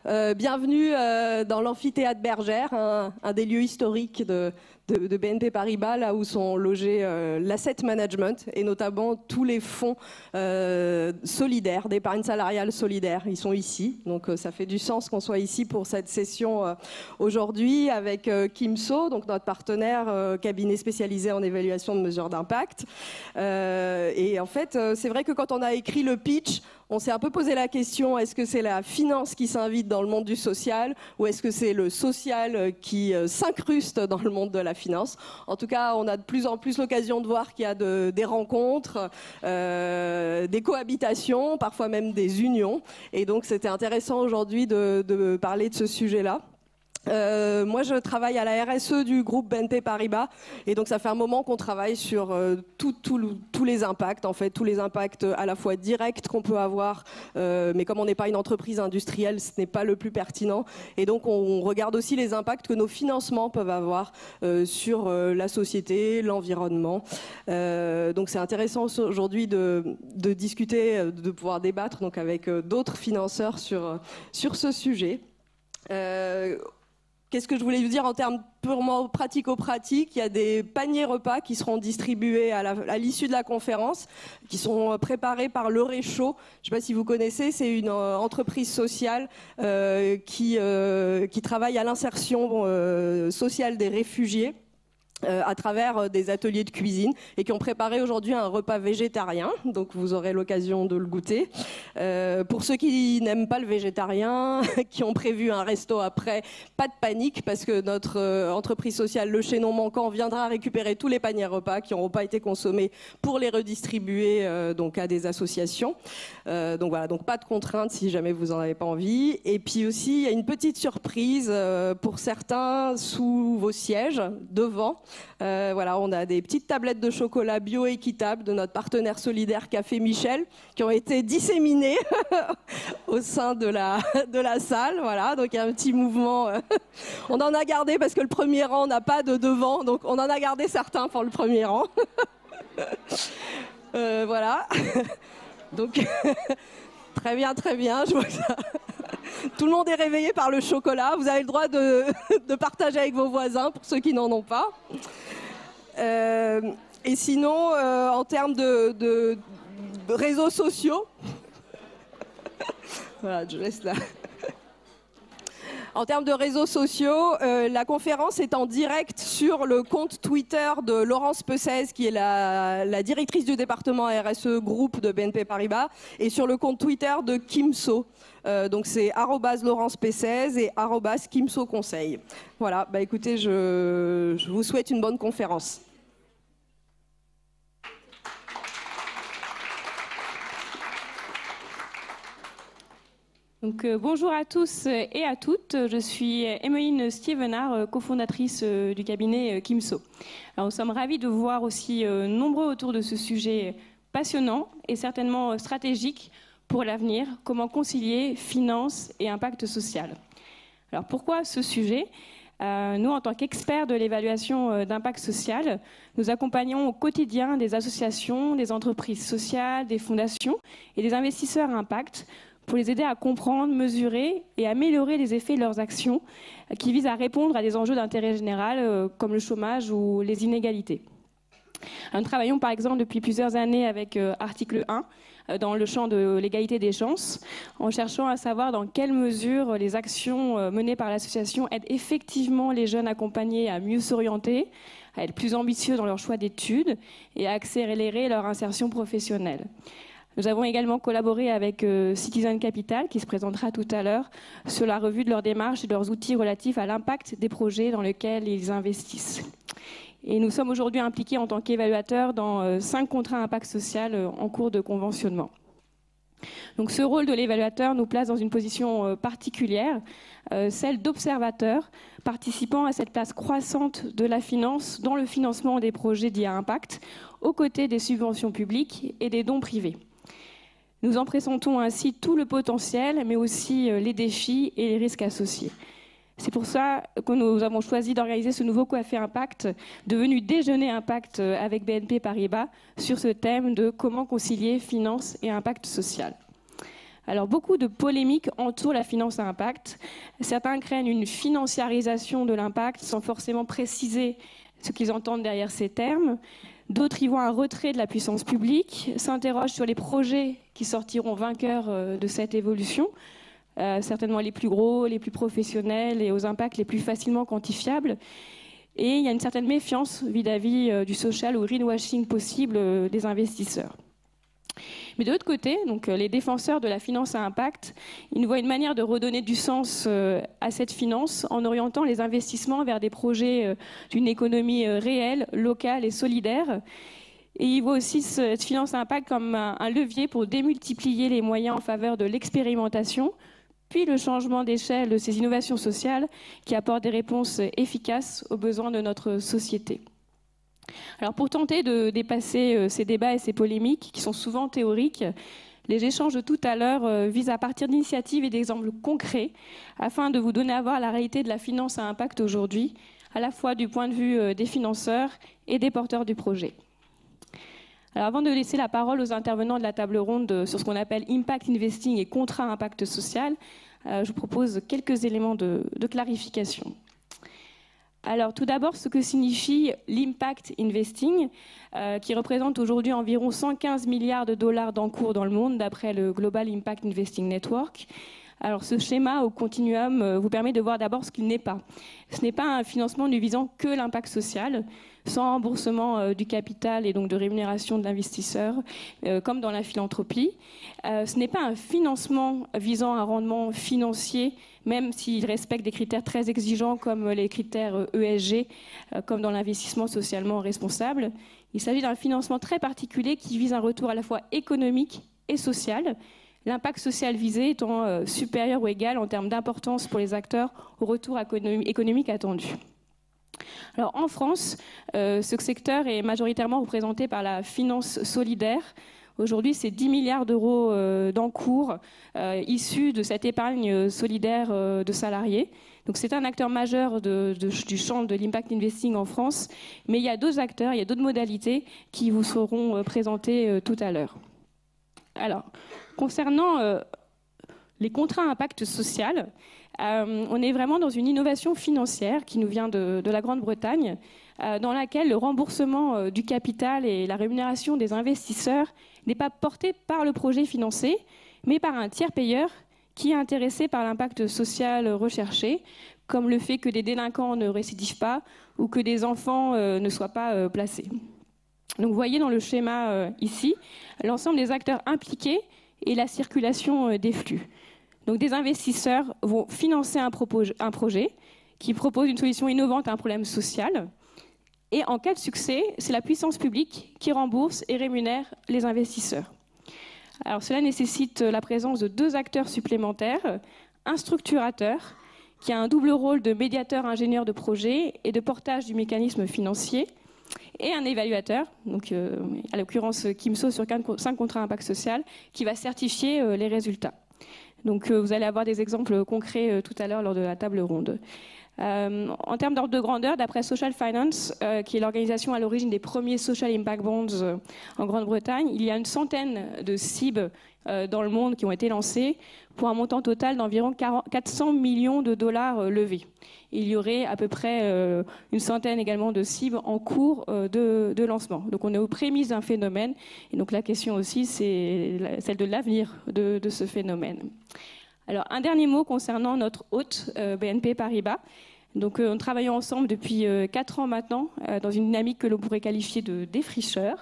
Bienvenue dans l'amphithéâtre Bergère, un des lieux historiques de BNP Paribas, là où sont logés l'asset management et notamment tous les fonds solidaires, d'épargne salariale solidaire. Ils sont ici, donc ça fait du sens qu'on soit ici pour cette session aujourd'hui avec Kimso, donc notre partenaire cabinet spécialisé en évaluation de mesures d'impact. Et en fait, c'est vrai que quand on a écrit le pitch, on s'est un peu posé la question, est-ce que c'est la finance qui s'invite dans le monde du social ou est-ce que c'est le social qui s'incruste dans le monde de la finance? En tout cas, on a de plus en plus l'occasion de voir qu'il y a des rencontres, des cohabitations, parfois même des unions. Et donc, c'était intéressant aujourd'hui de parler de ce sujet-là. Moi, je travaille à la RSE du groupe BNP Paribas et donc ça fait un moment qu'on travaille sur tous les impacts, en fait, tous les impacts à la fois directs qu'on peut avoir, mais comme on n'est pas une entreprise industrielle, ce n'est pas le plus pertinent. Et donc, on regarde aussi les impacts que nos financements peuvent avoir sur la société, l'environnement. Donc, c'est intéressant aujourd'hui de discuter, de pouvoir débattre donc avec d'autres financeurs sur ce sujet. Qu'est-ce que je voulais vous dire en termes purement pratico-pratiques? Il y a des paniers repas qui seront distribués à l'issue de la conférence, qui sont préparés par Le Réchaud. Je ne sais pas si vous connaissez, c'est une entreprise sociale qui travaille à l'insertion sociale des réfugiés. À travers des ateliers de cuisine et qui ont préparé aujourd'hui un repas végétarien, donc vous aurez l'occasion de le goûter. Pour ceux qui n'aiment pas le végétarien, qui ont prévu un resto après, pas de panique parce que notre entreprise sociale Le Chaînon Manquant viendra récupérer tous les paniers repas qui n'auront pas été consommés pour les redistribuer donc à des associations. Donc voilà, donc pas de contraintes si jamais vous n'en avez pas envie. Et puis aussi, il y a une petite surprise pour certains sous vos sièges, devant. Voilà, on a des petites tablettes de chocolat bio-équitable de notre partenaire solidaire Café Michel qui ont été disséminées au sein de la salle. Voilà, donc il y a un petit mouvement. On en a gardé parce que le premier rang n'a pas de devant, donc on en a gardé certains pour le premier rang. Voilà. Donc très bien, très bien. Je vois ça. Tout le monde est réveillé par le chocolat. Vous avez le droit de partager avec vos voisins pour ceux qui n'en ont pas. Et sinon, en termes de réseaux sociaux, voilà, je laisse là. En termes de réseaux sociaux, la conférence est en direct sur le compte Twitter de Laurence Pessez, qui est la directrice du département RSE Groupe de BNP Paribas, et sur le compte Twitter de Kimso. Donc c'est @Laurence Pessez et @Kimso Conseil. Voilà, bah écoutez, je vous souhaite une bonne conférence. Donc, bonjour à tous et à toutes, je suis Emmeline Stevenard, cofondatrice du cabinet Kimso. Alors, nous sommes ravis de vous voir aussi nombreux autour de ce sujet passionnant et certainement stratégique pour l'avenir, comment concilier finance et impact social. Alors pourquoi ce sujet ? Nous, en tant qu'experts de l'évaluation d'impact social, nous accompagnons au quotidien des associations, des entreprises sociales, des fondations et des investisseurs à impact pour les aider à comprendre, mesurer et améliorer les effets de leurs actions qui visent à répondre à des enjeux d'intérêt général comme le chômage ou les inégalités. Nous travaillons par exemple depuis plusieurs années avec Article 1 dans le champ de l'égalité des chances, en cherchant à savoir dans quelle mesure les actions menées par l'association aident effectivement les jeunes accompagnés à mieux s'orienter, à être plus ambitieux dans leur choix d'études et à accélérer leur insertion professionnelle. Nous avons également collaboré avec Citizen Capital, qui se présentera tout à l'heure, sur la revue de leurs démarches et de leurs outils relatifs à l'impact des projets dans lesquels ils investissent. Et nous sommes aujourd'hui impliqués en tant qu'évaluateurs dans 5 contrats impact social en cours de conventionnement. Donc ce rôle de l'évaluateur nous place dans une position particulière, celle d'observateur, participant à cette place croissante de la finance dans le financement des projets dits à impact, aux côtés des subventions publiques et des dons privés. Nous en pressentons ainsi tout le potentiel, mais aussi les défis et les risques associés. C'est pour ça que nous avons choisi d'organiser ce nouveau Café Impact, devenu Déjeuner Impact avec BNP Paribas, sur ce thème de comment concilier finance et impact social. Alors, beaucoup de polémiques entourent la finance à impact. Certains craignent une financiarisation de l'impact sans forcément préciser ce qu'ils entendent derrière ces termes. D'autres y voient un retrait de la puissance publique, s'interrogent sur les projets qui sortiront vainqueurs de cette évolution, certainement les plus gros, les plus professionnels et aux impacts les plus facilement quantifiables. Et il y a une certaine méfiance vis-à-vis du social ou greenwashing possible des investisseurs. Mais de l'autre côté, donc, les défenseurs de la finance à impact, ils voient une manière de redonner du sens à cette finance en orientant les investissements vers des projets d'une économie réelle, locale et solidaire. Et ils voient aussi cette finance à impact comme un levier pour démultiplier les moyens en faveur de l'expérimentation, puis le changement d'échelle de ces innovations sociales qui apportent des réponses efficaces aux besoins de notre société. Alors pour tenter de dépasser ces débats et ces polémiques qui sont souvent théoriques, les échanges de tout à l'heure visent à partir d'initiatives et d'exemples concrets afin de vous donner à voir la réalité de la finance à impact aujourd'hui, à la fois du point de vue des financeurs et des porteurs du projet. Alors avant de laisser la parole aux intervenants de la table ronde sur ce qu'on appelle impact investing et contrat impact social, je vous propose quelques éléments de clarification. Alors tout d'abord, ce que signifie l'impact investing, qui représente aujourd'hui environ 115 milliards de dollars d'encours dans le monde, d'après le Global Impact Investing Network. Alors ce schéma au continuum vous permet de voir d'abord ce qu'il n'est pas. Ce n'est pas un financement ne visant que l'impact social, sans remboursement du capital et donc de rémunération de l'investisseur, comme dans la philanthropie. Ce n'est pas un financement visant un rendement financier, même s'il respecte des critères très exigeants comme les critères ESG, comme dans l'investissement socialement responsable. Il s'agit d'un financement très particulier qui vise un retour à la fois économique et social, l'impact social visé étant supérieur ou égal en termes d'importance pour les acteurs au retour économique attendu. Alors, en France, ce secteur est majoritairement représenté par la finance solidaire. Aujourd'hui, c'est 10 milliards d'euros d'encours issus de cette épargne solidaire de salariés. Donc, c'est un acteur majeur du champ de l'impact investing en France. Mais il y a d'autres acteurs, il y a d'autres modalités qui vous seront présentées tout à l'heure. Alors, concernant les contrats à impact social, on est vraiment dans une innovation financière qui nous vient de la Grande-Bretagne, dans laquelle le remboursement du capital et la rémunération des investisseurs n'est pas porté par le projet financé, mais par un tiers payeur qui est intéressé par l'impact social recherché, comme le fait que des délinquants ne récidivent pas ou que des enfants ne soient pas placés. Donc vous voyez dans le schéma ici l'ensemble des acteurs impliqués et la circulation des flux. Donc des investisseurs vont financer un projet qui propose une solution innovante à un problème social. Et en cas de succès, c'est la puissance publique qui rembourse et rémunère les investisseurs. Alors cela nécessite la présence de deux acteurs supplémentaires, un structurateur qui a un double rôle de médiateur ingénieur de projet et de portage du mécanisme financier, et un évaluateur, donc à l'occurrence Kimso sur 5 contrats impact social, qui va certifier les résultats. Donc vous allez avoir des exemples concrets tout à l'heure lors de la table ronde. En termes d'ordre de grandeur, d'après Social Finance, qui est l'organisation à l'origine des premiers Social Impact Bonds en Grande-Bretagne, il y a une centaine de CIB dans le monde qui ont été lancés pour un montant total d'environ 400 millions de dollars levés. Il y aurait à peu près une centaine également de CIB en cours de lancement. Donc on est aux prémices d'un phénomène. Et donc la question aussi, c'est celle de l'avenir de ce phénomène. Alors, un dernier mot concernant notre hôte, BNP Paribas. Donc, nous travaillons ensemble depuis 4 ans maintenant, dans une dynamique que l'on pourrait qualifier de défricheur.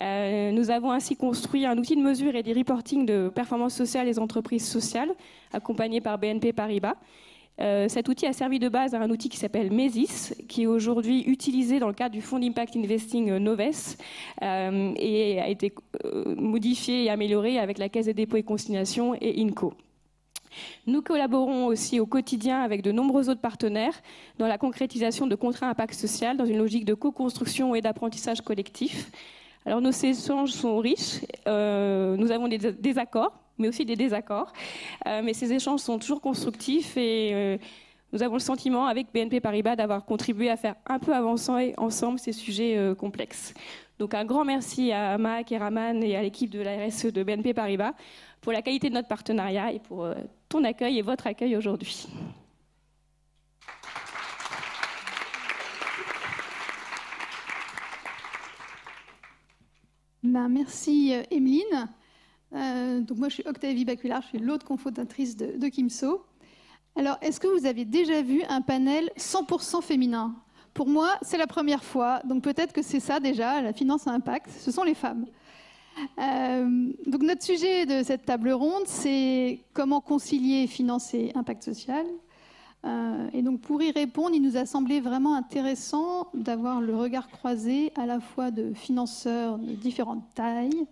Nous avons ainsi construit un outil de mesure et de reporting de performance sociale des entreprises sociales, accompagné par BNP Paribas. Cet outil a servi de base à un outil qui s'appelle MESIS, qui est aujourd'hui utilisé dans le cadre du fonds d'impact investing Noves et a été modifié et amélioré avec la Caisse des dépôts et consignations et INCO. Nous collaborons aussi au quotidien avec de nombreux autres partenaires dans la concrétisation de contrats impact social dans une logique de co-construction et d'apprentissage collectif. Alors nos échanges sont riches, nous avons des accords, mais aussi des désaccords, mais ces échanges sont toujours constructifs et nous avons le sentiment, avec BNP Paribas, d'avoir contribué à faire un peu avancer ensemble ces sujets complexes. Donc un grand merci à Mac et Raman et à l'équipe de la RSE de BNP Paribas pour la qualité de notre partenariat et pour ton accueil et votre accueil aujourd'hui. Merci Emeline. Donc moi je suis Octavie Baculard, je suis l'autre cofondatrice de Kimso. Alors est-ce que vous avez déjà vu un panel 100% féminin? Pour moi c'est la première fois, donc peut-être que c'est ça déjà, la finance à impact, ce sont les femmes. Donc notre sujet de cette table ronde, c'est comment concilier finance et impact social. Et donc pour y répondre, il nous a semblé vraiment intéressant d'avoir le regard croisé à la fois de financeurs de différentes tailles,